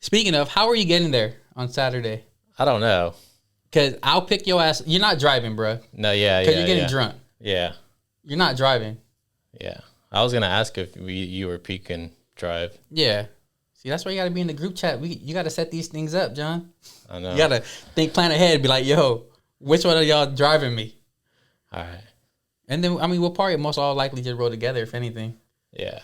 Speaking of, how are you getting there on Saturday? I don't know. Because I'll pick your ass. You're not driving, bro. No, yeah. Because you're getting drunk. Yeah. You're not driving. Yeah. I was going to ask if you or Pete can drive. Yeah. See, that's why you got to be in the group chat. You got to set these things up, John. I know. You got to plan ahead. Be like, yo, which one of y'all driving me? All right. And then, I mean, we'll probably most all likely just roll together, if anything. Yeah.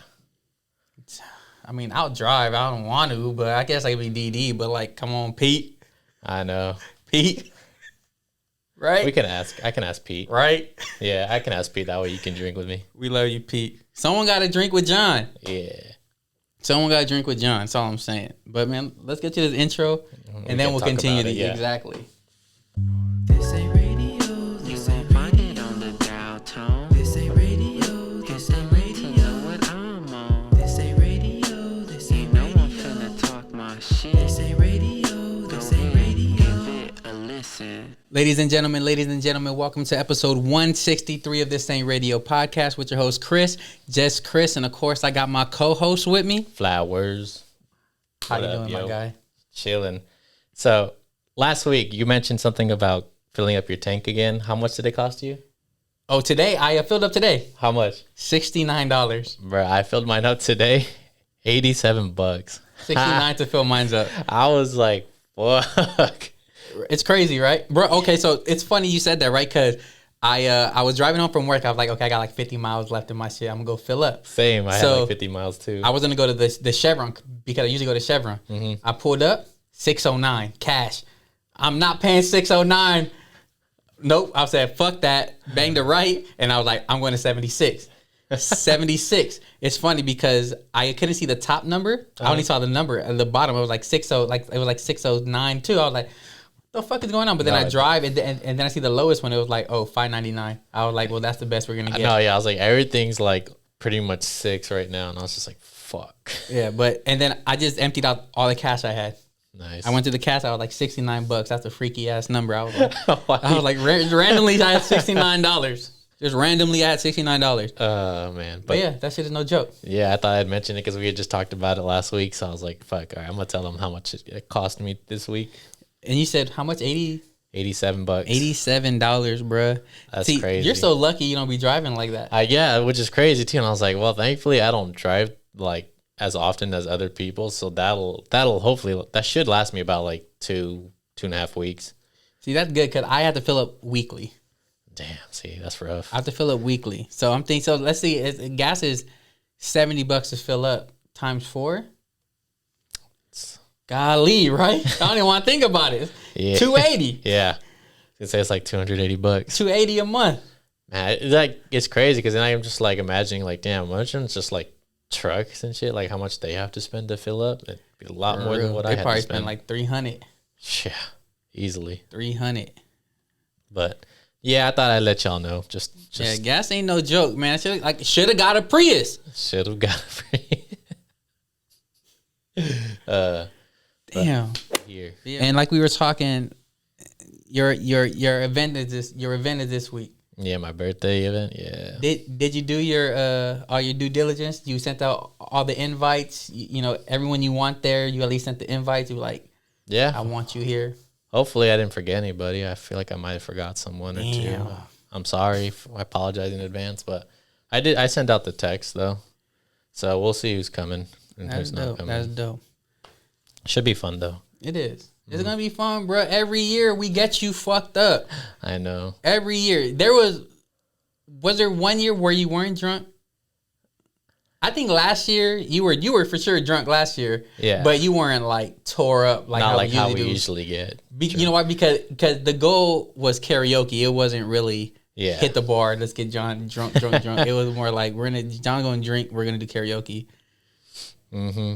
I mean, I'll drive. I don't want to, but I guess I could be DD. But, like, come on, Pete. I know. Pete. Right? We can ask. I can ask Pete. Right? Yeah, I can ask Pete. That way you can drink with me. We love you, Pete. Someone got to drink with John. Yeah. Someone got to drink with John. That's all I'm saying. But, man, let's get to this intro, and then we'll continue to... Yeah. Exactly. This ain't radio. You won't find it on the dial tone. This ain't radio. This ain't radio. What I'm on. This ain't radio. This ain't radio. You know I'm finna talk my shit. This ain't radio. This ain't radio. Give it a listen. Ladies and gentlemen, welcome to episode 163 of This Ain't Radio podcast with your host, Chris. Just Chris, and of course, I got my co-host with me. Flowers. How you doing, my guy? Chilling. So, last week, you mentioned something about filling up your tank again. How much did it cost you? Oh, today? I filled up today. How much? $69. Bro, I filled mine up today. $87. $69 to fill mine up. I was like, fuck. It's crazy, right? Bro, okay, so it's funny you said that, right? Because I was driving home from work. I was like, okay, I got like 50 miles left in my shit. I'm going to go fill up. Same. I had like 50 miles too. I was going to go to the Chevron because I usually go to Chevron. Mm-hmm. I pulled up, $609 cash. I'm not paying $609. Nope. I said, fuck that. Banged the right. And I was like, I'm going to 76. 76. It's funny because I couldn't see the top number. I only saw the number at the bottom. It was like 60, like it was like 609 too. I was like, what the fuck is going on? But then I drive and then I see the lowest one. It was like, oh, $599. I was like, well, that's the best we're gonna get. No, yeah, I was like, everything's like pretty much 6 right now, and I was just like, fuck. Yeah, and then I just emptied out all the cash I had. Nice. I went to the cash. I was like $69. That's a freaky ass number. I was like, randomly I had $69. Just randomly I had $69. Oh man, but yeah, that shit is no joke. Yeah, I thought I'd mention it because we had just talked about it last week. So I was like, fuck, all right, I'm gonna tell them how much it cost me this week. And you said how much? $87. $87, bro. That's crazy. You're so lucky you don't be driving like that. Yeah, which is crazy too. And I was like, well, thankfully I don't drive like as often as other people, so that'll hopefully that should last me about like 2.5 weeks. See, that's good because I had to fill up weekly. Damn, see, that's rough. I have to fill up weekly. So I'm thinking, so let's see, gas is $70 to fill up times 4. Golly, right? I don't even want to think about it. Yeah. $280. Yeah. I say it's like $280. $280 a month. Man, it's crazy because then I'm just like imagining like, damn, imagine it's just like trucks and shit, like how much they have to spend to fill up. It'd be a lot more than what I had to spend. They probably spend like $300. Yeah, easily. $300. But yeah, I thought I'd let y'all know. Just yeah, gas ain't no joke, man. Should have got a Prius. Should have got a Prius. Damn. Here. And like we were talking, your event is this week. Yeah, my birthday event. Yeah. Did you do your all your due diligence? You sent out all the invites. You know, everyone you want there. You at least sent the invites. You were like, yeah, I want you here. Hopefully, I didn't forget anybody. I feel like I might have forgot someone or two. I'm sorry. I apologize in advance, but I did. I sent out the text though, so we'll see who's coming and who's not coming. That's dope. Should be fun though. It is. It's gonna be fun, bro. Every year we get you fucked up. I know. Every year. Was there one year where you weren't drunk? I think last year you were for sure drunk last year. Yeah. But you weren't like tore up like not how we we usually get. You know why? Because the goal was karaoke. It wasn't really hit the bar. Let's get John drunk. It was more like John gonna drink. We're gonna do karaoke. Mm-hmm.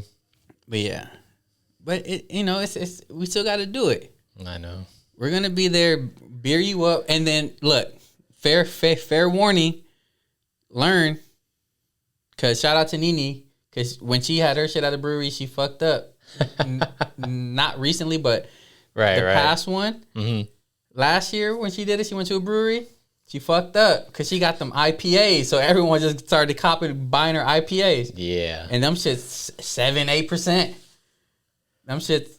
But yeah. But it's we still got to do it. I know. We're gonna be there, beer you up, and then look, fair warning, learn. Cause shout out to Nene, cause when she had her shit at the brewery, she fucked up. Not recently, but the past one, last year when she did it, she went to a brewery. She fucked up because she got them IPAs, so everyone just started buying her IPAs. Yeah, and them shit's 7-8%. Them shits,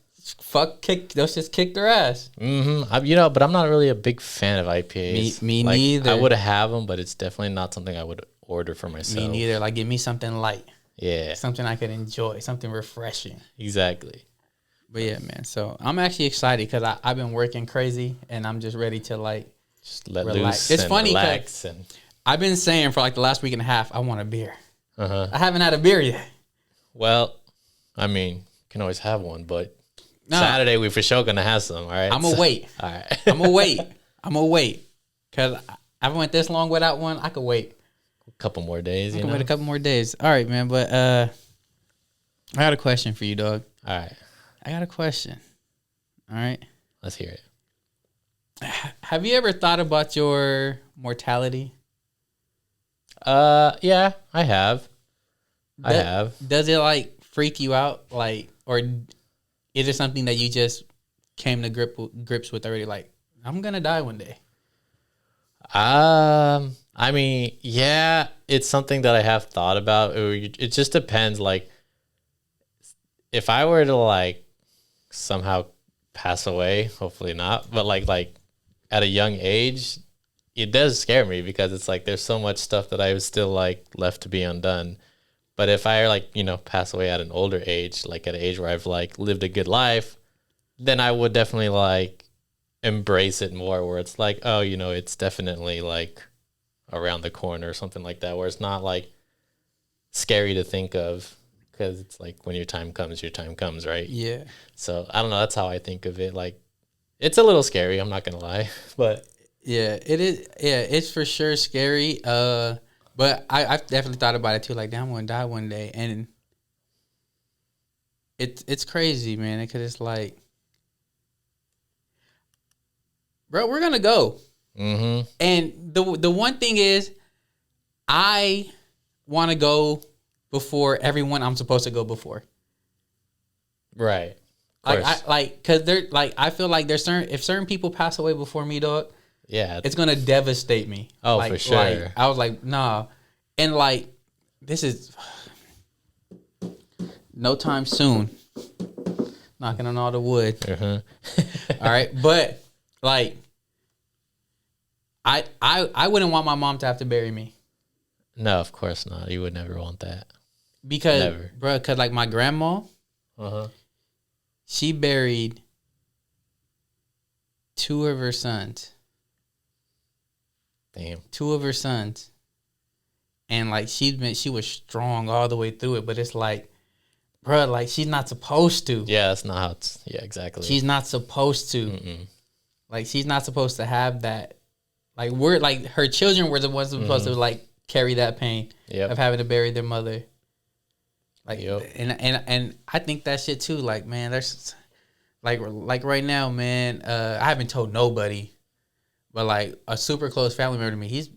those shits kick their ass. Mm-hmm. But I'm not really a big fan of IPAs. Me like, neither. I would have them, but it's definitely not something I would order for myself. Me neither. Like, give me something light. Yeah. Something I could enjoy. Something refreshing. Exactly. But yeah, man. So I'm actually excited because I've been working crazy and I'm just ready to like just let relax. loose. It's and funny relax because and I've been saying for like the last week and a half, I want a beer. Uh-huh. I haven't had a beer yet. Well, I mean, you can always have one, but Saturday we for sure gonna have some. All right, I'm gonna wait. All right, I'm gonna wait because I went this long without one. I could wait a couple more days. I can wait a couple more days. All right, man. But I got a question for you, dog. All right, I got a question. All right, let's hear it. Have you ever thought about your mortality? Yeah, I have. I have. Does it like freak you out, like, or is it something that you just came to grips with already? Like, I'm gonna die one day. I mean, yeah, it's something that I have thought about. It just depends. Like, if I were to like somehow pass away, hopefully not, but like at a young age, it does scare me because it's like there's so much stuff that I was still like left to be undone. But if I like, pass away at an older age, like at an age where I've like lived a good life, then I would definitely like embrace it more, where it's like, oh, it's definitely like around the corner or something like that, where it's not like scary to think of, because it's like when your time comes, right? Yeah. So I don't know. That's how I think of it. Like, it's a little scary. I'm not gonna lie, but yeah, it is. Yeah, it's for sure scary. But I've definitely thought about it too. Like, damn, I'm gonna die one day, and it's crazy, man. Because it's like, bro, we're gonna go. Mm-hmm. And the one thing is, I want to go before everyone I'm supposed to go before. Right. Because they're like, I feel like if certain people pass away before me, dog. Yeah, it's gonna devastate me. Oh, like, for sure. Like, I was like, nah, and like, this is no time soon. Knocking on all the wood. Uh-huh. All right, but like, I wouldn't want my mom to have to bury me. No, of course not. You would never want that. Because, bro, like my grandma, she buried 2 of her sons. Damn. 2 of her sons. And like she was strong all the way through it, but it's like, bro, like she's not supposed to. Yeah, that's not how it's. Yeah, exactly. She's not supposed to. Mm-mm. Like, she's not supposed to have that. Like, we're like, her children were the ones supposed to like carry that pain of having to bury their mother. Like, and I think that shit too. Like, man, there's like right now, man. I haven't told nobody, but like a super close family member to me, he's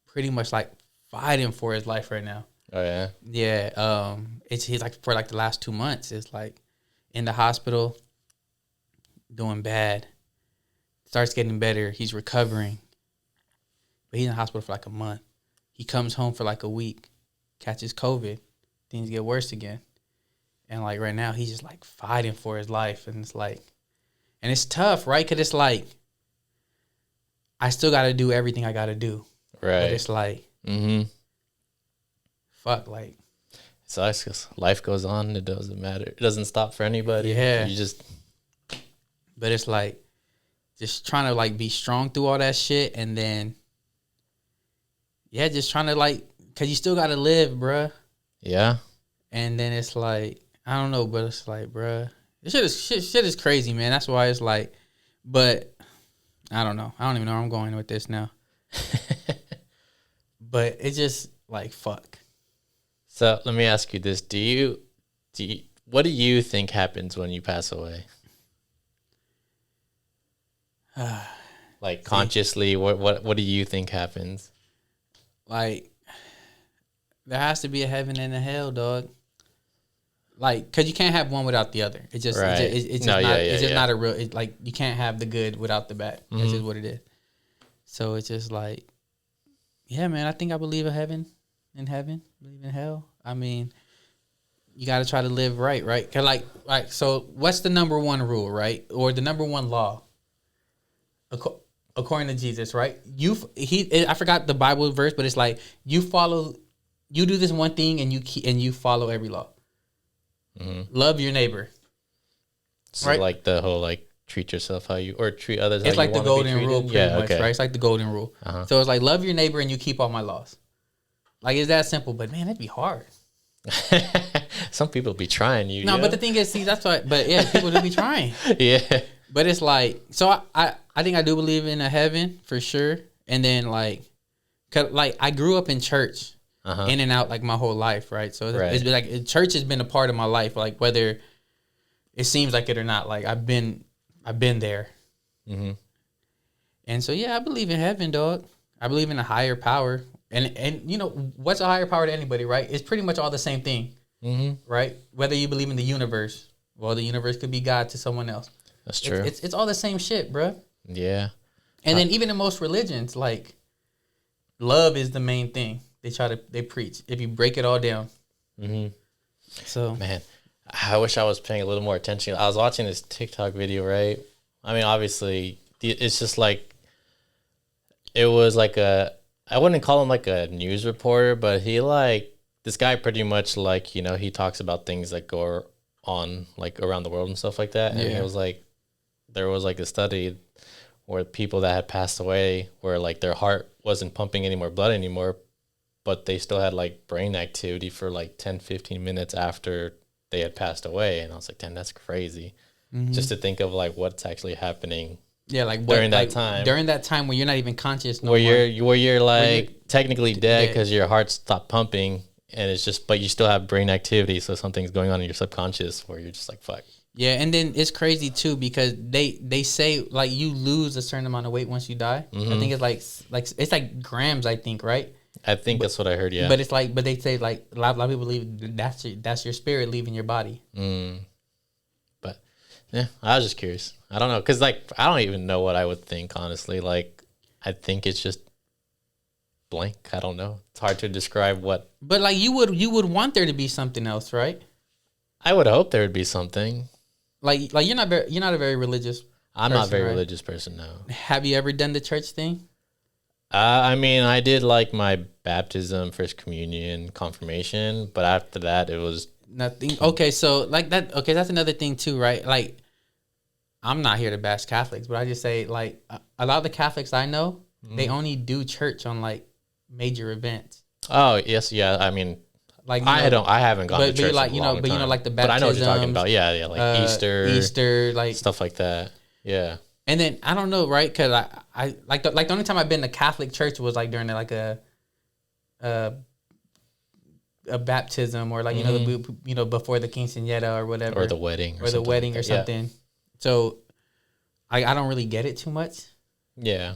pretty much like fighting for his life right now. Oh yeah. Yeah. He's like for like the last 2 months, it's like in the hospital, doing bad. Starts getting better. He's recovering, but he's in the hospital for like a month. He comes home for like a week, catches COVID, things get worse again, and like right now he's just like fighting for his life, and it's like, and it's tough, right? Because it's like, I still got to do everything I got to do, right? But it's like, fuck, like, so life goes on. It doesn't matter. It doesn't stop for anybody. Yeah, you just. But it's like, just trying to like be strong through all that shit, and then, yeah, just trying to like, cause you still gotta live, bruh. Yeah. And then it's like, I don't know, but it's like, bruh, this shit is crazy, man. That's why it's like, but I don't know. I don't even know where I'm going with this now. But it's just like, fuck. So let me ask you this: what do you think happens when you pass away? Like consciously, what do you think happens? Like, there has to be a heaven and a hell, dog. Like, cause you can't have one without the other. It's just, right. it's just not a real. It's like you can't have the good without the bad. That's just what it is. So it's just like, yeah, man. I think I believe in heaven, believe in hell. I mean, you got to try to live right? 'Cause so what's the number one rule, right? Or the number one law? According to Jesus, right? I forgot the Bible verse, but it's like you do this one thing and you follow every law. Mm-hmm. Love your neighbor. So right? like the whole like treat yourself how you or treat others. It's how like you the golden rule, pretty much, okay. right? It's like the golden rule. Uh-huh. So it's like love your neighbor and you keep all my laws. Like it's that simple, but man, that'd be hard. Some people be trying you. No, but the thing is, see, that's why. But yeah, people do be trying. Yeah. But it's like, so I think I do believe in a heaven for sure. And then like, 'cause like I grew up in church, in and out like my whole life, right? So it's been like church has been a part of my life, like whether it seems like it or not. Like I've been there. Mm-hmm. And so yeah, I believe in heaven, dog. I believe in a higher power. And you know, what's a higher power to anybody, right? It's pretty much all the same thing, right? Whether you believe in the universe, well, the universe could be God to someone else. That's true. It's all the same shit, bro. Yeah. And then even in most religions, like love is the main thing. They preach. If you break it all down. Mm-hmm. So man, I wish I was paying a little more attention. I was watching this TikTok video, right? I mean, obviously, it's just like it was like I wouldn't call him like a news reporter, but this guy pretty much like, you know, he talks about things that go on like around the world and stuff like that. And it was like, there was like a study where people that had passed away where like their heart wasn't pumping any more blood anymore, but they still had like brain activity for like 10, 15 minutes after they had passed away. And I was like, damn, that's crazy. Mm-hmm. Just to think of like what's actually happening. Yeah, like during that time. During that time where you're not even conscious no more. Where you're like technically dead because your heart stopped pumping and it's just, but you still have brain activity. So something's going on in your subconscious where you're just like, fuck. Yeah, and then it's crazy too because they say like you lose a certain amount of weight once you die. Mm-hmm. I think it's like it's like grams, I think, right? I think that's what I heard, yeah. But it's like, but they say like a lot of people believe that's your spirit leaving your body. But yeah, I was just curious. I don't know, because like I don't even know what I would think, honestly. Like I think it's just blank. I don't know. It's hard to describe what. But like you would want there to be something else, right? I would hope there would be something. Like you're not a very religious. I'm not a very religious person, no. Have you ever done the church thing? I mean, I did like my baptism, first communion, confirmation, but after that, it was nothing. Okay, so like that. Okay, that's another thing too, right? Like, I'm not here to bash Catholics, but I just say like a lot of the Catholics I know, they only do church on like major events. Oh yes, yeah. I mean, like I haven't gone to church like in a long time. you know, like the baptism. But I know what you're talking about. Yeah, like Easter, like stuff like that. Yeah. And then I don't know, right? Because I like the only time I've been to Catholic church was like during like a baptism or like you know before the quinceañera or whatever, or the wedding or something. Yeah. So I don't really get it too much. Yeah.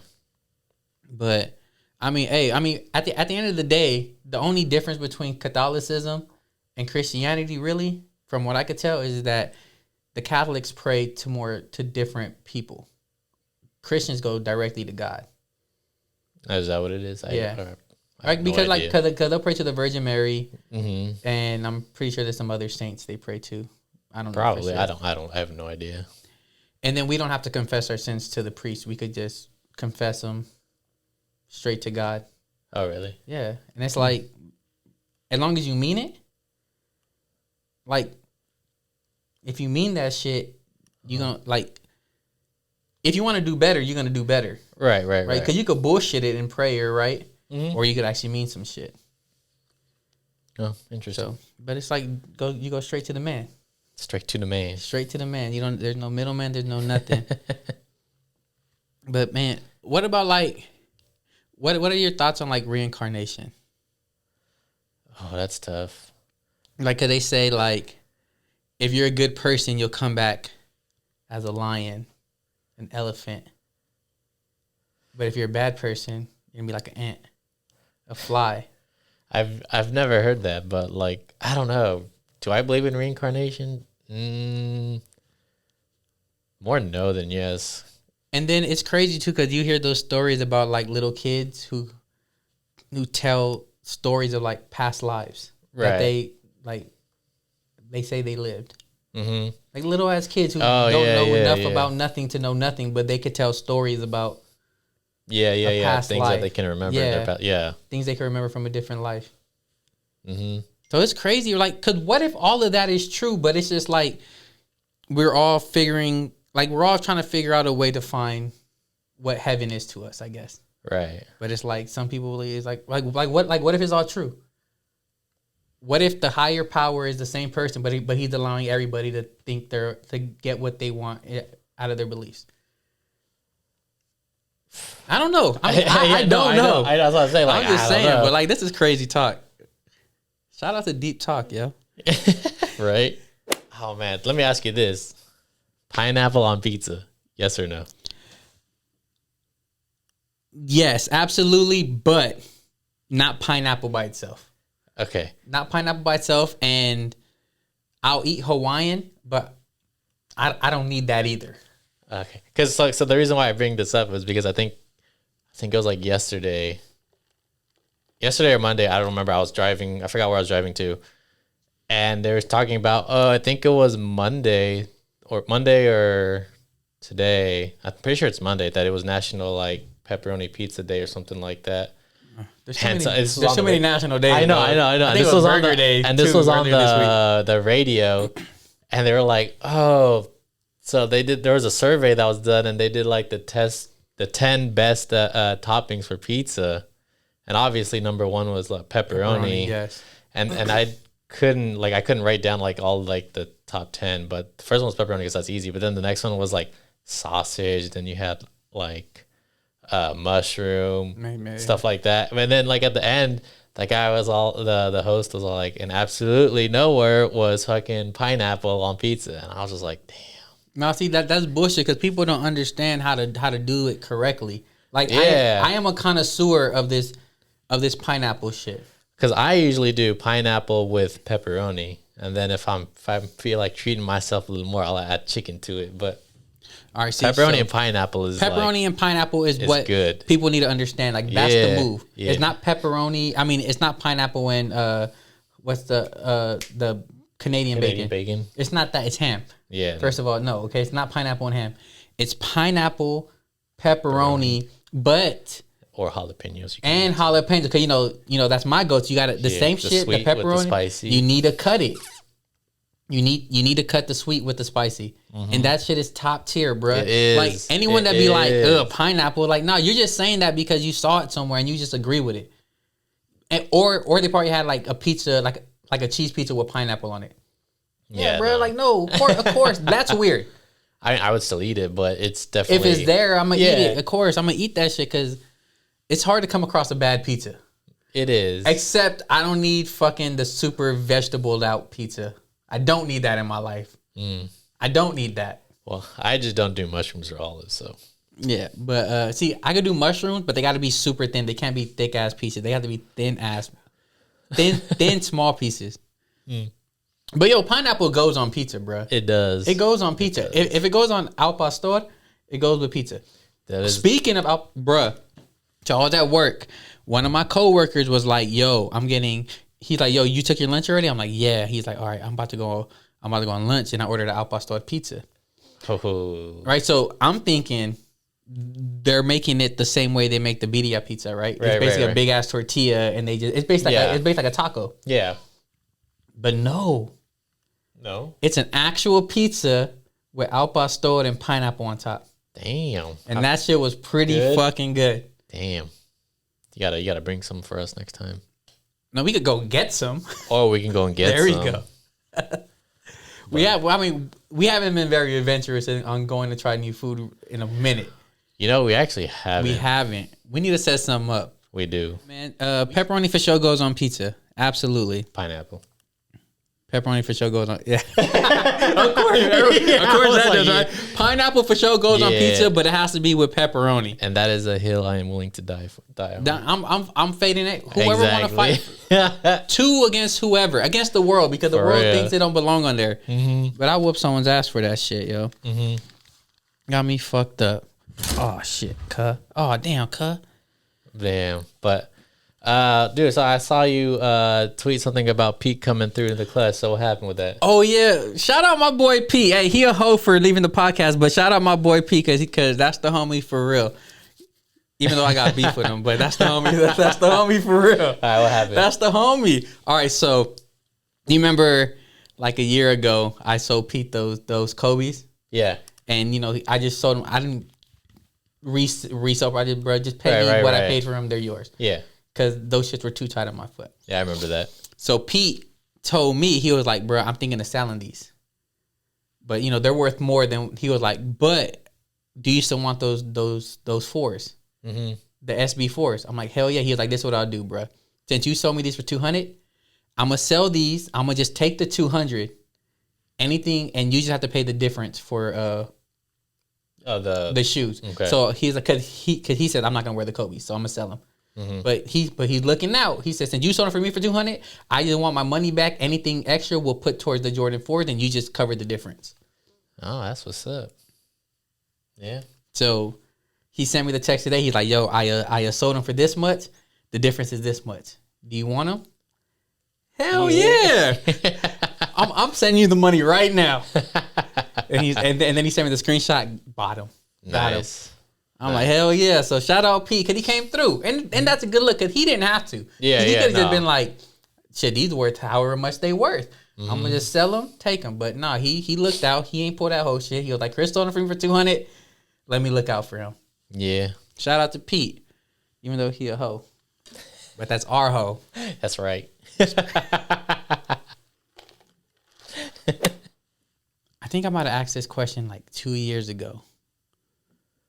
But at the end of the day, the only difference between Catholicism and Christianity, really, from what I could tell, is that the Catholics pray to different people. Christians go directly to God. Is that what it is? Right, because like because they'll pray to the Virgin Mary, and I'm pretty sure there's some other saints they pray to. I don't know. Probably, sure. I have no idea. And then we don't have to confess our sins to the priest. We could just confess them straight to God. Oh, really? Yeah, and it's like, as long as you mean it, like, if you mean that shit, you're gonna like. If you want to do better, you're gonna do better. Right. Because you could bullshit it in prayer, right? Mm-hmm. Or you could actually mean some shit. Oh, interesting. So, but it's like you go straight to the man. Straight to the man. Straight to the man. You don't. There's no middleman. There's no nothing. But man, what about like, what are your thoughts on like reincarnation? Oh, that's tough. Like, could they say like, if you're a good person, you'll come back as a lion, an elephant. But if you're a bad person, you're gonna be like an ant, a fly. I've never heard that, but like I don't know. Do I believe in reincarnation? More no than yes. And then it's crazy too because you hear those stories about like little kids who tell stories of like past lives. Right. That they like they say they lived. Mm-hmm. Like little ass kids who Oh, don't know yeah, enough yeah. about nothing to know nothing, but they could tell stories about Yeah. past Things life. that they can remember. Yeah. Things they can remember from a different life. Mm-hmm. So it's crazy. Like, cause what if all of that is true, but it's just like we're all trying to figure out a way to find what heaven is to us, I guess. Right. But it's like some people believe it's like what if it's all true? What if the higher power is the same person, but he's allowing everybody to think to get what they want out of their beliefs? I don't know. I don't know. I was about to say, like, I'm just I don't saying, know. but like this is crazy talk. Shout out to Deep Talk, yo. Right? Oh, man. Let me ask you this. Pineapple on pizza, yes or no? Yes, absolutely, but not pineapple by itself. Okay. Not pineapple by itself, and I'll eat Hawaiian, but I don't need that either. Okay. Because so the reason why I bring this up is because I think it was like yesterday or Monday. I don't remember. I was driving. I forgot where I was driving to. And they were talking about, I think it was Monday or today. I'm pretty sure it's Monday that it was National like Pepperoni Pizza Day or something like that. There's so many national days. I know. I And think this it was was on Burger Day this too, was on earlier this the radio, and they were like, oh, so there was a survey that was done, and they did like the 10 best toppings for pizza, and obviously number one was like pepperoni. Yes. And I couldn't write down like all like the top 10, but the first one was pepperoni because that's easy. But then the next one was like sausage. Then you had like mushroom, Maybe. stuff like that. And then like at the end, the guy was the host was all like, and absolutely nowhere was fucking pineapple on pizza. And I was just like, damn. Now see that's bullshit because people don't understand how to do it correctly. Like Yeah. I am a connoisseur of this pineapple shit. Because I usually do pineapple with pepperoni, and then if I feel like treating myself a little more, I'll add chicken to it. But All right, see, pepperoni and pineapple is and pineapple is what good. people need to understand. Like that's the move. Yeah. It's not pepperoni. I mean, it's not pineapple and what's the Canadian bacon? It's not that. It's ham. Yeah. First of all, no. Okay, it's not pineapple and ham. It's pineapple, pepperoni, but. Or jalapenos. And jalapenos, because you know that's my go-to. You got the same shit, the pepperoni. With the spicy. You need to cut it. You need to cut the sweet with the spicy, and that shit is top tier, bro. It is. Like anyone that be like, ugh, pineapple, like, no, you're just saying that because you saw it somewhere and you just agree with it, or they probably had like a pizza, like a cheese pizza with pineapple on it. Yeah, bro. No. Like, no, of course, that's weird. I would still eat it, but it's definitely if it's there, I'm gonna eat it. Of course, I'm gonna eat that shit because. It's hard to come across a bad pizza. It is. Except I don't need fucking the super vegetable out pizza. I don't need that in my life. I don't need that. Well, I just don't do mushrooms or olives, so. Yeah, but see, I could do mushrooms, but they got to be super thin. They can't be thick ass pieces. They have to be thin small pieces. But yo, pineapple goes on pizza, bro. It does. It goes on pizza. If it goes on al pastor, it goes with pizza. Speaking of bruh. So I was at work. One of my coworkers was like, "Yo, he's like, yo, you took your lunch already?" I'm like, "Yeah." He's like, "All right, I'm about to go on lunch," and I ordered an al pastor pizza. Oh. Right. So I'm thinking they're making it the same way they make the birria pizza, right? It's basically a big ass tortilla, and it's based like a taco. Yeah. But no, it's an actual pizza with al pastor and pineapple on top. Damn. And that shit was pretty fucking good. Damn. You gotta bring some for us next time. No, we could go get some. Or we can go and get there some. There we go. We haven't been very adventurous on going to try new food in a minute. You know, we actually haven't. We haven't. We need to set something up. We do. Man, pepperoni for sure goes on pizza. Absolutely. Pineapple. Pepperoni for sure goes on. Yeah. Of course that does, right? Pineapple for sure goes on pizza, but it has to be with pepperoni. And that is a hill I am willing to die on. I'm fading it. Whoever want to fight, two against whoever, against the world, because the world thinks they don't belong on there. Mm-hmm. But I whoop someone's ass for that shit, yo. Mm-hmm. Got me fucked up. Oh shit, cuh. Oh damn, cuh. Damn, but Dude, so I saw you tweet something about Pete coming through the class. So what happened with that? Oh yeah, shout out my boy Pete. Hey, he a hoe for leaving the podcast, but shout out my boy Pete because that's the homie for real. Even though I got beef with him, but that's the homie. That's the homie for real. All right, what happened? That's the homie. All right, so you remember like a year ago, I sold Pete those Kobe's. Yeah. And you know, I just sold them. I didn't resell. I just, bro, just pay me what I paid for them. They're yours. Yeah. Because those shits were too tight on my foot. Yeah, I remember that. So Pete told me, he was like, bro, I'm thinking of selling these. But you know, they're worth more than, he was like, but do you still want those fours? Mm-hmm. The SB fours. I'm like, hell yeah. He was like, this is what I'll do, bro. Since you sold me these for 200, I'm gonna sell these. I'm gonna just take the 200, anything, and you just have to pay the difference for the shoes. Okay. So he's like, cause he said I'm not gonna wear the Kobe, so I'm gonna sell them. Mm-hmm. But he's looking out. He said, since you sold them for me for 200, I just want my money back. Anything extra we'll put towards the Jordan 4, then you just cover the difference. Oh, that's what's up. Yeah. So he sent me the text today. He's like, yo, I sold them for this much. The difference is this much. Do you want them? Hell yeah. I'm sending you the money right now. and then he sent me the screenshot. Bought them. Nice. I'm like, hell yeah. So shout out Pete, because he came through. And that's a good look, because he didn't have to. Yeah, he could have just been like, shit, these worth however much they worth. Mm-hmm. I'm going to just sell them, take them. But nah, he looked out. He ain't pulled that whole shit. He was like, Chris sold them for me for 200. Let me look out for him. Yeah. Shout out to Pete, even though he a hoe. But that's our hoe. That's right. I think I might have asked this question like 2 years ago.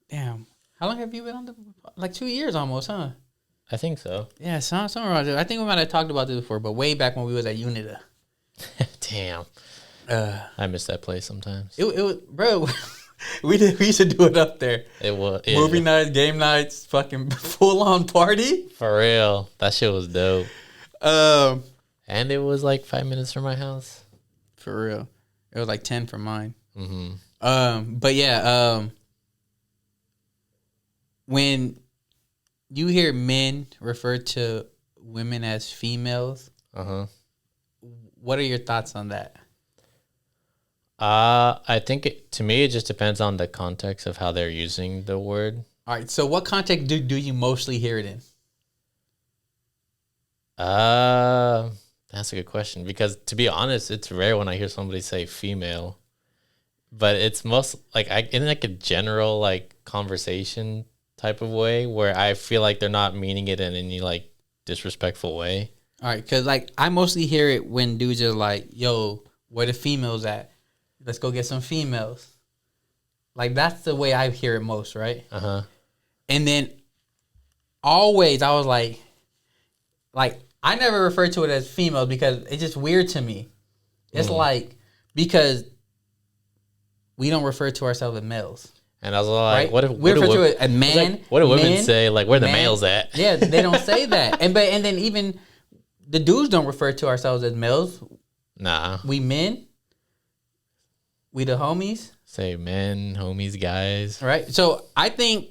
Damn. How long have you been on the... Like 2 years almost, huh? I think so. Yeah, somewhere around there. I think we might have talked about this before, but way back when we was at Unita. Damn. I miss that place sometimes. It was... Bro, we used to do it up there. It was... Yeah. Movie nights, game nights, fucking full-on party. For real. That shit was dope. And it was like 5 minutes from my house. For real. It was like 10 from mine. Mm-hmm. But yeah, when you hear men refer to women as females, what are your thoughts on that? I think to me it just depends on the context of how they're using the word. All right, so what context do you mostly hear it in? That's a good question, because to be honest, it's rare when I hear somebody say female, but it's most like in like a general like conversation type of way where I feel like they're not meaning it in any like disrespectful way. All right, because like I mostly hear it when dudes are like, yo, where the females at? Let's go get some females. Like that's the way I hear it most, right? And then always I was like I never refer to it as females because it's just weird to me. It's like, because we don't refer to ourselves as males. And I was like, right? We refer to it as man. Like, what do women say? Like, where the males at? Yeah, they don't say that. And then even the dudes don't refer to ourselves as males. Nah. We men. We the homies. Say men, homies, guys. Right. So I think,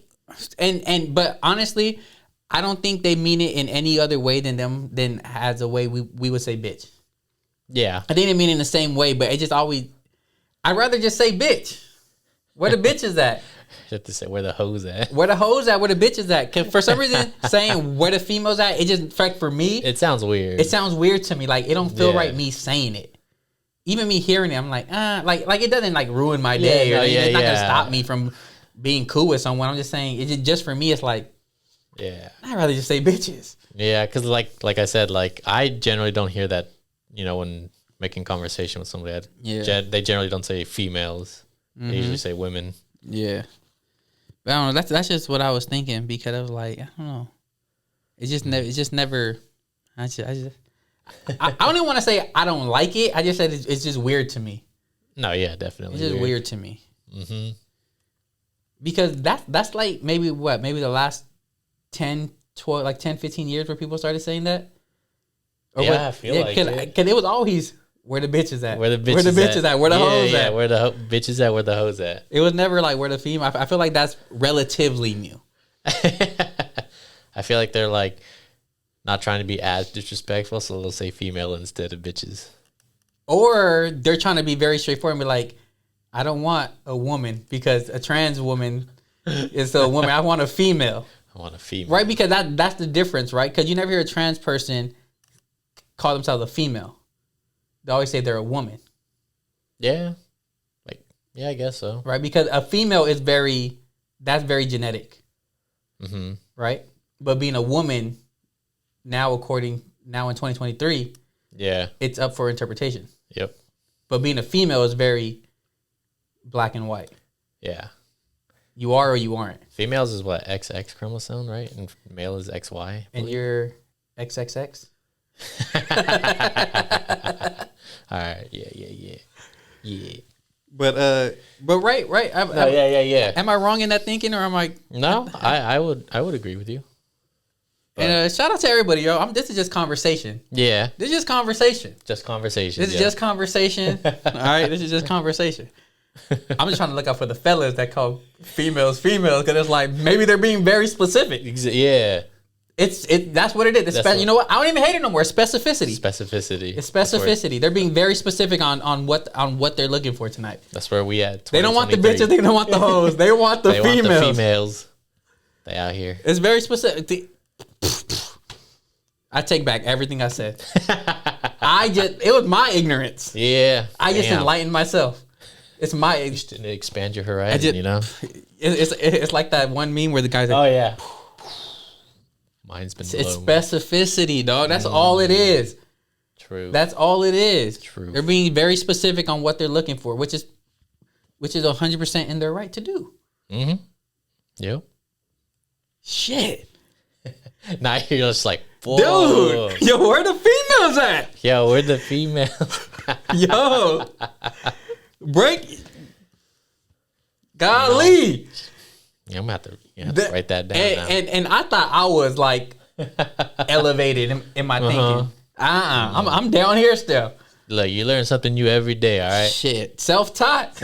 but honestly, I don't think they mean it in any other way than as a way we would say bitch. Yeah. I think they mean it in the same way, but it just always, I'd rather just say bitch. Where the bitch is at? You have to say where the hoes at. Where the hoes at, where the bitch is at. Cause for some reason, saying where the females at, it just, in fact, for me. It sounds weird. It sounds weird to me. Like, it don't feel right me saying it. Even me hearing it, I'm like, like it doesn't like ruin my day. It's not gonna stop me from being cool with someone. I'm just saying, it just for me, it's like, yeah, I'd rather just say bitches. Yeah, because like I said, like I generally don't hear that, when making conversation with somebody. They generally don't say females. Mm-hmm. They usually say women. Yeah, but I don't know. That's just what I was thinking, because I was like, I don't know. It's just never. I don't even want to say I don't like it. I just said it's just weird to me. No, yeah, definitely. It's just weird to me. Mm-hmm. Because that's like maybe the last 10, 12, like 10, 15 years where people started saying that? Or I feel like it. Because it was always, where the bitches at? Where the bitches at? Where the hoes at? Where the bitches at? Where the hoes at? It was never like, where the female. I feel like that's relatively new. I feel like they're like not trying to be as disrespectful, so they'll say female instead of bitches. Or they're trying to be very straightforward and be like, I don't want a woman because a trans woman is a woman. I want a female. I want a female. Right? Because that's the difference, right? Because you never hear a trans person call themselves a female. They always say they're a woman. Yeah. Like, yeah, I guess so. Right? Because a female is that's very genetic. Mm-hmm. Right? But being a woman, now in 2023, yeah, it's up for interpretation. Yep. But being a female is very black and white. Yeah. You are or you aren't. Females is what, XX chromosome, right? And male is XY. And you're XXX? All right. Yeah. But right. Yeah. Am I wrong in that thinking, or am I? No, I would agree with you. And shout out to everybody, yo. This is just conversation. Yeah. This is just conversation. Just conversation. This is just conversation. All right. This is just conversation. I'm just trying to look out for the fellas that call females because it's like maybe they're being very specific. Yeah. That's what it is. You know what? I don't even hate it no more. It's specificity. It's specificity. They're being very specific on what they're looking for tonight. That's where we at. They don't want the bitches. They don't want the hoes. They want the females. Want the females. They out here. It's very specific. I take back everything I said. It was my ignorance. Yeah. I just enlightened myself. It's my just to expand your horizon, you know. It's like that one meme where the guy's like, oh yeah. Mine's been blown. It's specificity, dog. That's all it is. True. That's all it is. True. They're being very specific on what they're looking for, which is 100% in their right to do. Mm-hmm. Yep. Shit. Now you're just like, whoa. Dude, yo, where the females at? Yo, where the females? Yo. Break. Golly. No. Yeah, I'm going to have to write that down now. And I thought I was like elevated in my thinking. I'm down here still. Look, you learn something new every day, all right? Shit. Self-taught.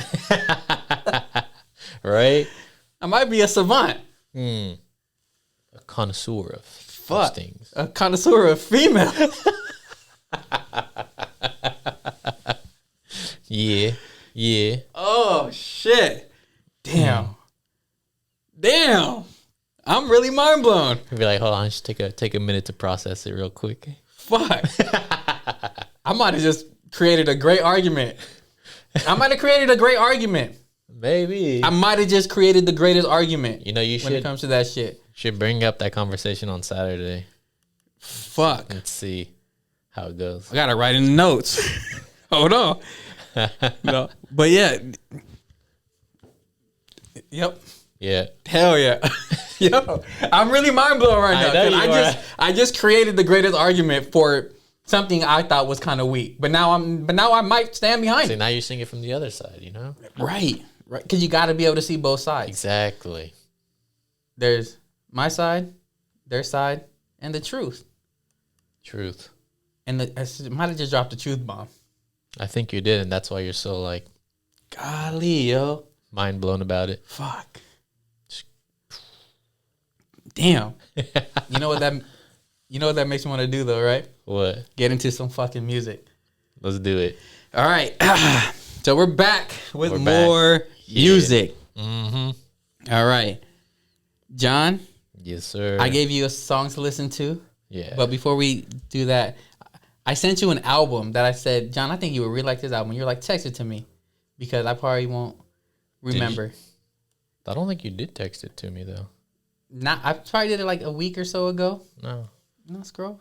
Right? I might be a savant. A connoisseur of things. A connoisseur of female. Yeah. Oh, shit. Damn. I'm really mind blown. You'd be like, hold on, just take a minute to process it real quick. Fuck. I might have just created a great argument. Maybe. I might have just created the greatest argument. You know, you should. When it comes to that shit. Should bring up that conversation on Saturday. Fuck. Let's see how it goes. I gotta write in the notes. Hold on. No. But yeah. Yep. Yeah. Hell yeah. Yo, I'm really mind blown right now. I just created the greatest argument for something I thought was kind of weak. But now I might stand behind it. Now you're seeing it from the other side, you know? Right. Because you got to be able to see both sides. Exactly. There's my side, their side, and the truth. And I might have just dropped the truth bomb. I think you did, and that's why you're so like, golly, yo, mind blown about it. Fuck. Damn. You know what that makes me want to do though, right? What? Get into some fucking music. Let's do it. All right. So we're back with more music. Mm-hmm. All right. John? Yes, sir. I gave you a song to listen to. Yeah. But before we do that, I sent you an album that I said, John, I think you would really like this album. You're like, text it to me because I probably won't remember. I don't think you did text it to me though. I probably did it like a week or so ago. No, scroll.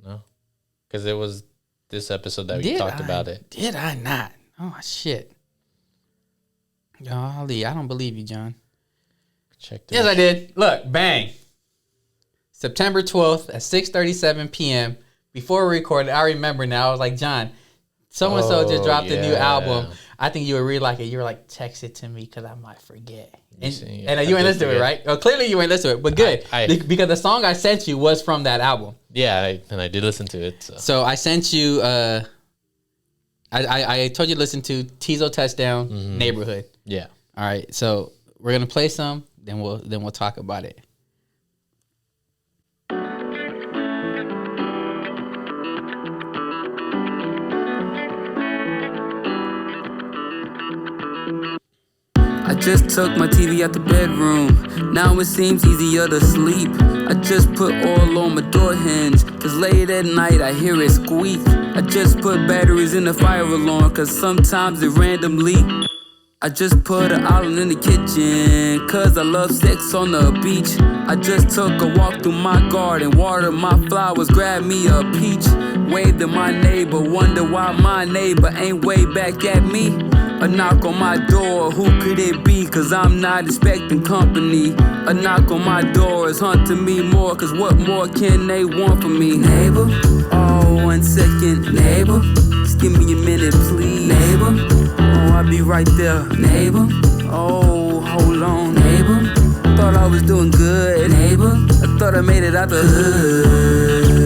No. Because it was this episode that we talked about it. Did I not? Oh, shit. Golly, I don't believe you, John. Check this. Yes, I did. Look, bang. September 12th at 6:37 p.m. Before we recorded, I remember now. I was like, John, so-and-so just dropped a new album. I think you would really like it. You were like, text it to me because I might forget. And you ain't listen to it, right? Well, clearly you ain't listen to it, but good. Because the song I sent you was from that album. Yeah, and I did listen to it. So I sent you, I told you to listen to Tizo Touchdown, Neighborhood. Yeah. All right, so we're going to play some, then we'll talk about it. I just took my TV out the bedroom. Now it seems easier to sleep. I just put oil on my door hinge, cause late at night I hear it squeak. I just put batteries in the fire alarm, cause sometimes it randomly. I just put an island in the kitchen, cause I love sex on the beach. I just took a walk through my garden, watered my flowers, grabbed me a peach. Waved to my neighbor, wonder why my neighbor ain't way back at me. A knock on my door, who could it be? Cause I'm not expecting company. A knock on my door is haunting me more, cause what more can they want from me? Neighbor, oh, 1 second, neighbor, just give me a minute, please. Neighbor, oh, I'll be right there. Neighbor, oh, hold on, neighbor, thought I was doing good. Neighbor, I thought I made it out the hood.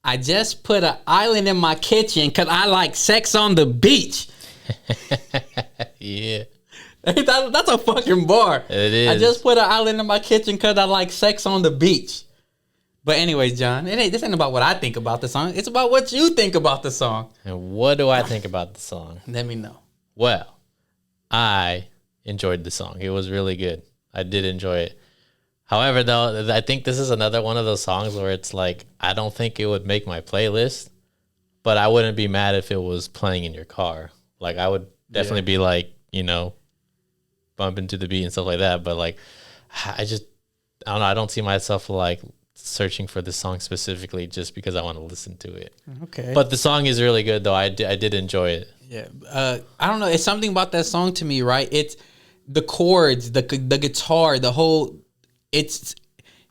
I just put an island in my kitchen because I like sex on the beach. Yeah. That's a fucking bar. It is. I just put an island in my kitchen because I like sex on the beach. But anyways, John, this ain't about what I think about the song. It's about what you think about the song. And what do I think about the song? Let me know. Well, I enjoyed the song. It was really good. I did enjoy it. However, though, I think this is another one of those songs where it's like, I don't think it would make my playlist, but I wouldn't be mad if it was playing in your car. Like, I would definitely be like, bumping to the beat and stuff like that. But like, I don't know. I don't see myself like searching for this song specifically just because I want to listen to it. Okay. But the song is really good, though. I did enjoy it. Yeah. I don't know. It's something about that song to me, right? It's the chords, the guitar, the whole... It's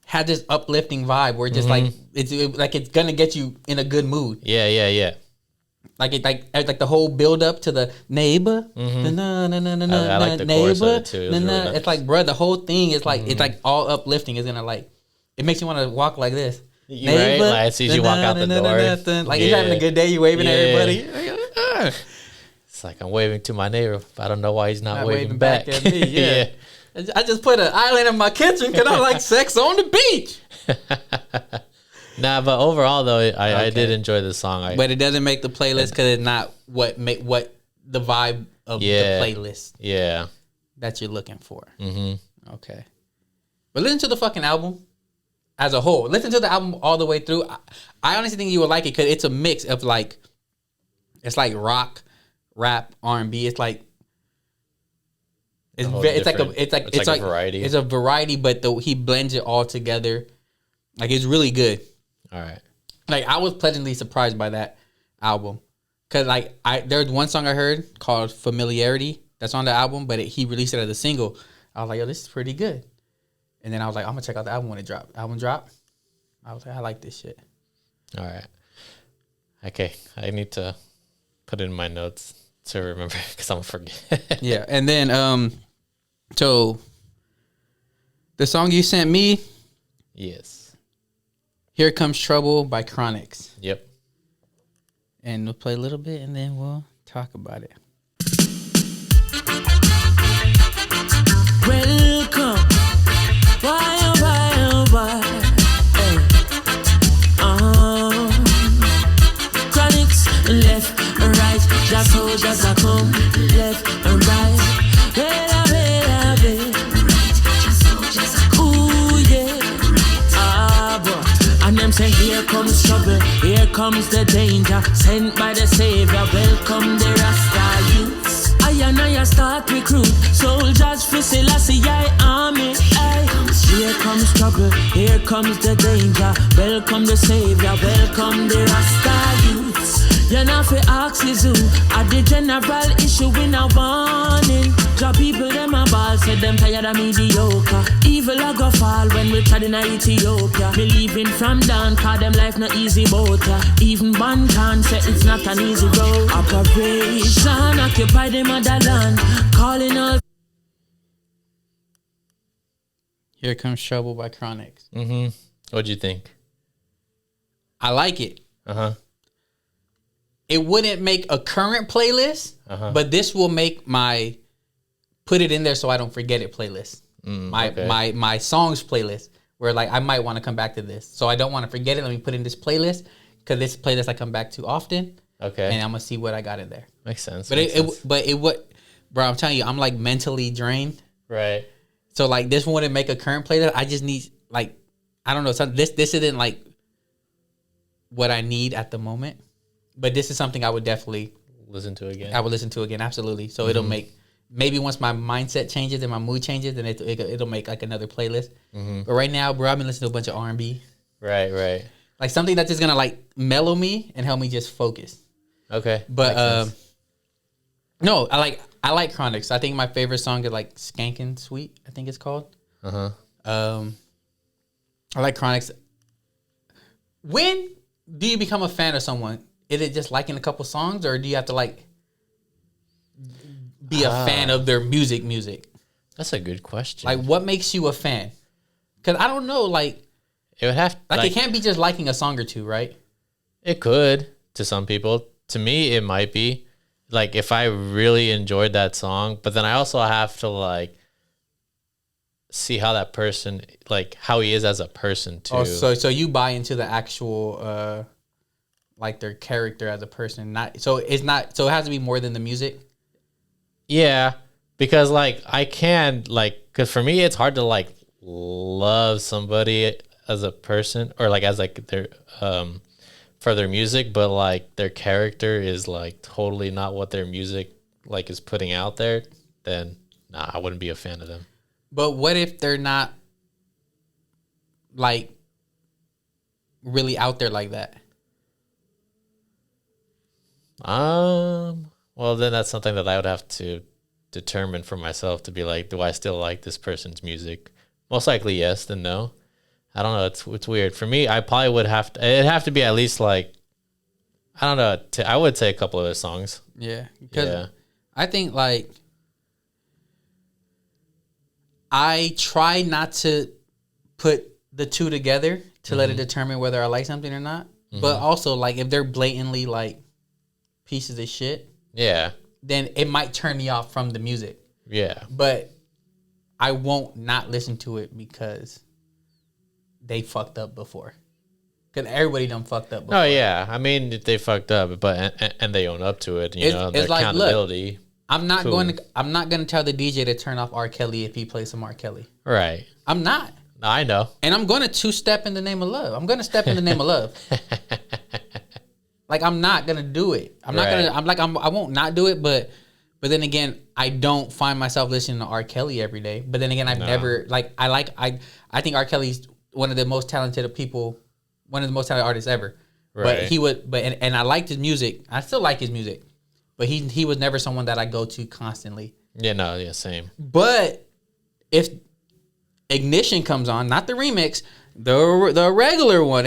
had this uplifting vibe where just like it's gonna get you in a good mood. Yeah. Like the whole build up to the neighbor. I like the chorus of it too. It was really nice. It's like, bro, the whole thing is like it's like all uplifting. It's gonna like it makes you want to walk like this. Neighbor, right? Like as soon as you walk out the door, like you're having a good day, you waving at everybody. It's like I'm waving to my neighbor. I don't know why he's not waving back at me. Yeah. I just put an island in my kitchen because I like sex on the beach. Nah, but overall though, I did enjoy the song. But it doesn't make the playlist because it's not what the vibe of the playlist. Yeah, that you're looking for. Mm-hmm. Okay, but listen to the fucking album as a whole. Listen to the album all the way through. I honestly think you would like it because it's a mix of like, it's like rock, rap, R&B. It's like. It's like a variety. It's a variety, but he blends it all together. Like it's really good. All right. Like I was pleasantly surprised by that album, cause like there's one song I heard called "Familiarity" that's on the album, but he released it as a single. I was like, yo, this is pretty good. And then I was like, I'm gonna check out the album when it dropped. Album dropped. I was like, I like this shit. All right. Okay, I need to put it in my notes to remember because I'm gonna forget. Yeah, and then so the song you sent me, yes, "Here Comes Trouble" by Chronix. Yep. And we'll play a little bit and then we'll talk about it. Welcome. Why, hey. Chronix, left and right. Just how just I come. Left and right. Say, here comes trouble, here comes the danger, sent by the Savior, welcome the Rasta youths. I and I start recruit, soldiers for Selassie, army. Here comes trouble, here comes the danger, welcome the Savior, welcome the Rasta youths. You're not for axes who at the general issue in a warning. Draw people them a ball, said them tired of mediocre. Evil a go fall when we tried in Ethiopia. Believing from down, cause them life not easy boat. Even one can say it's not an easy road. Operation occupy the motherland, calling all. Here Comes Trouble by Chronix. Mm-hmm. What'd you think? I like it. Uh-huh. It wouldn't make a current playlist, but this will make my put it in there so I don't forget it playlist. My songs playlist, where like I might want to come back to this. So I don't want to forget it. Let me put in this playlist because this playlist I come back to often. Okay. and I'm gonna see what I got in there. Makes sense. But it would, bro. I'm telling you, I'm like mentally drained. Right. So like this wouldn't make a current playlist. I just need like, I don't know. So this isn't like what I need at the moment, but this is something I would definitely listen to again. I would listen to again, absolutely. So it'll make, maybe once my mindset changes and my mood changes, then it'll make like another playlist. But right now, bro, I've been listening to a bunch of R&B. Right. Like something that's just gonna like mellow me and help me just focus. Okay. But no, I like Chronics. I think my favorite song is like Skankin' Sweet, I think it's called. I like Chronics. When do you become a fan of someone? Is it just liking a couple songs, or do you have to like be a fan of their music? That's a good question. Like, what makes you a fan? Because I don't know, like, it would have it can't be just liking a song or two, right? It could to some people. To me, it might be like if I really enjoyed that song, but then I also have to like see how that person, like how he is as a person too. Oh, so you buy into the actual like their character as a person, not so it has to be more than the music. Yeah, because like I can like, because for me it's hard to like love somebody as a person or like as like their for their music, but like their character is like totally not what their music like is putting out there, then nah, I wouldn't be a fan of them. But what if they're not like really out there like that? Well, then that's something that I would have to determine for myself to be like, do I still like this person's music? Most likely yes, then no. I don't know. It's weird. For me, I probably would have to, it'd have to be at least like, I don't know. I would say a couple of their songs. Yeah. Because I think like, I try not to put the two together to let it determine whether I like something or not. But also like if they're blatantly like pieces of shit, then it might turn me off from the music. Yeah. But I won't not listen to it because they fucked up before. Because everybody done fucked up before. Oh, yeah. I mean, if they fucked up, but and they own up to it, you know, their like, accountability. Look, I'm not going to tell the DJ to turn off R. Kelly if he plays some R. Kelly. Right. I'm not. I know. And I'm going to two-step in the name of love. I'm going to step in the name of love. Like, I'm not going to do it. I won't not do it, but then again, I don't find myself listening to R. Kelly every day. But then again, I've never, like, I think R. Kelly's one of the most talented people, one of the most talented artists ever. Right. But and I liked his music. I still like his music. But he was never someone that I go to constantly. Yeah, same. But if Ignition comes on, not the remix, the regular one.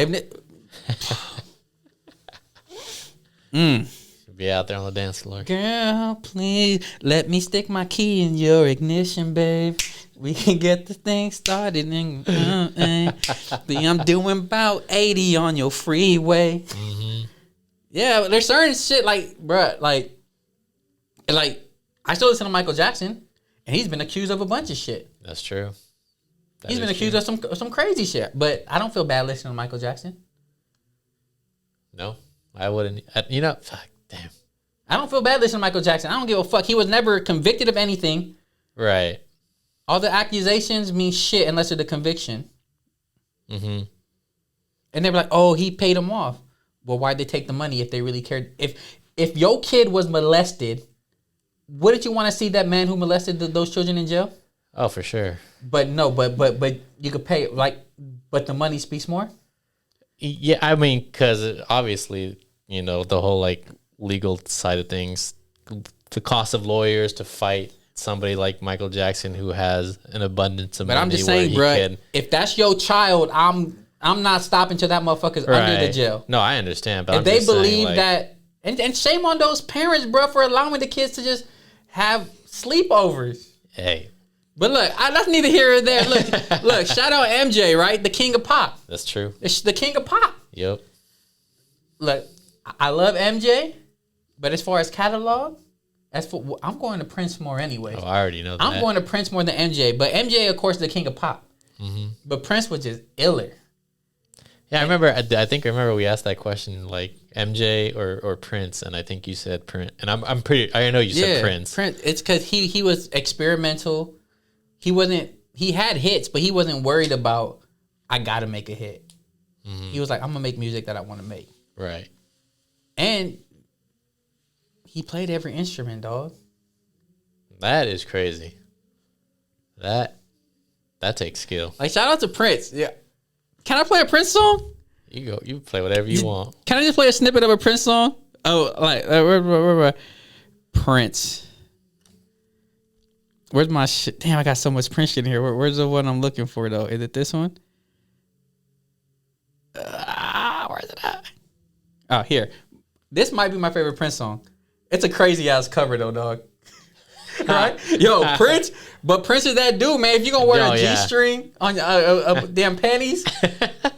Be out there on the dance floor. Girl, please let me stick my key in your ignition, babe. We can get the thing started. I'm doing about 80 on your freeway. Mm-hmm. Yeah, there's certain shit like, bruh, like I still listen to Michael Jackson, and he's been accused of a bunch of shit. That's true. He's been accused of some crazy shit, but I don't feel bad listening to Michael Jackson. No, I wouldn't. Fuck, damn. I don't feel bad listening to Michael Jackson. I don't give a fuck. He was never convicted of anything. Right. All the accusations mean shit unless it's a conviction. Mm-hmm. And they're like, oh, he paid him off. Well, why'd they take the money if they really cared? If your kid was molested, wouldn't you want to see that man who molested those children in jail? Oh, for sure. But no, but you could pay, like, but the money speaks more? Yeah, I mean, because obviously, the whole, like, legal side of things, the cost of lawyers to fight somebody like Michael Jackson who has an abundance of money. But I'm just saying, bro, if that's your child, I'm not stopping till that motherfucker's under the jail. No, I understand. But if they believe that, and shame on those parents, bro, for allowing the kids to just have sleepovers. Hey. But look, that's neither here or there. Look, shout out MJ, right? The king of pop. That's true. It's the king of pop. Yep. Look, I love MJ, but as far as catalog, I'm going to Prince more anyway. Oh, I already know that. I'm going to Prince more than MJ. But MJ, of course, is the king of pop. Mm-hmm. But Prince was just iller. Yeah, I remember we asked that question, like, MJ or Prince, and I think you said Prince, and I'm pretty. I know you said Prince. Prince. It's because he was experimental. He had hits, but he wasn't worried about I gotta make a hit. He was like, I'm gonna make music that I want to make. Right. And he played every instrument, dog. That is crazy. That takes skill. Like, shout out to Prince. Yeah. Can I play a Prince song? You play whatever you want. Can I just play a snippet of a Prince song? Oh, like where Prince. Where's my shit? Damn, I got so much Prince shit in here. Where's the one I'm looking for though? Is it this one? Where's it at? Oh, here. This might be my favorite Prince song. It's a crazy ass cover though, dog. Right? Yo, Prince. But Prince is that dude, man. If you gonna wear a G-string on damn panties,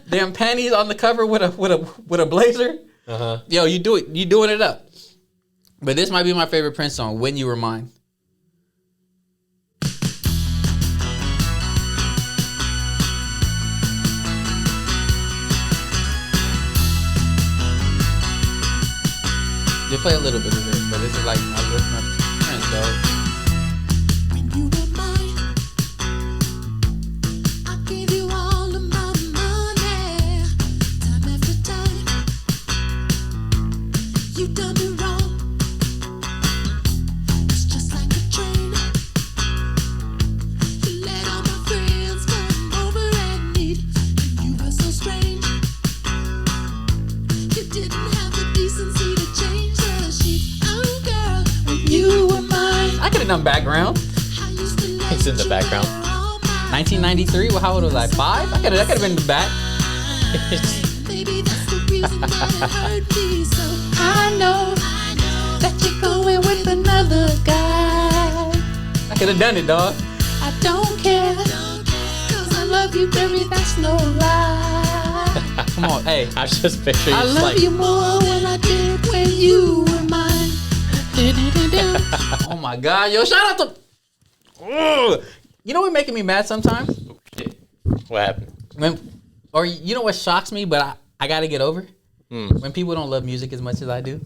damn panties on the cover with a blazer, yo, you do it. You doing it up. But this might be my favorite Prince song. When You Were Mine. They play a little bit of it, but this is like I listen to Prince, dog. When you were mine, I gave you all of my money. Time after time, you done me wrong. It's just like a train. You let all my friends come over and meet, and you were so strange. You didn't have the decency to change the sheet. Oh, girl, when you were mine. I could have done background. He's in the background. 1993. Well, how old was I? 5? I could have been in the back. Maybe that's the reason why it hurt me so. I know that you're going with another guy. I could have done it, dog. I don't care, 'cause I love you, baby, that's no lie. Come on, hey. I was just picturing I you love like, you more when I did when you were mine. Oh my God, yo, shout out to. Ugh. You know what making me mad sometimes? what happened? Or you know what shocks me, but I got to get over? When people don't love music as much as I do.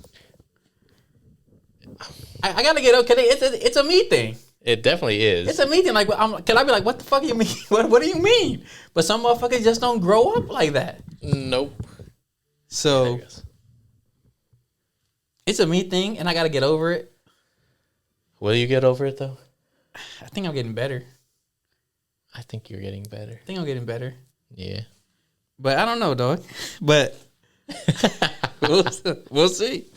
I got to get over because it's a me thing. It definitely is. It's a me thing. Like, can I be like, what the fuck do you mean? What do you mean? But some motherfuckers just don't grow up like that. Nope. So it's a me thing, and I got to get over it. Will you get over it though? I think I'm getting better. I think you're getting better. I think I'm getting better. Yeah. But I don't know, dog. But we'll see.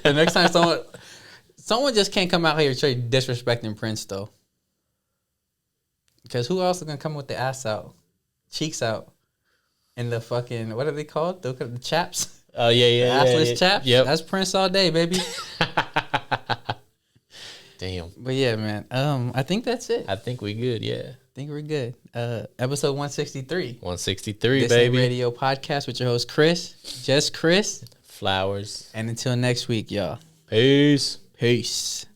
And next time someone just can't come out here straight disrespecting Prince though. Because who else is gonna come with the ass out, cheeks out, and the fucking what are they called? The chaps. Oh yeah. Assless chaps. Yep. That's Prince all day, baby. Damn. But yeah, man. I think that's it. I think we good. Yeah. I think we're good. Episode 163. 163, This baby. Radio podcast with your host Chris, just Chris. Flowers. And until next week, y'all. Peace. Peace.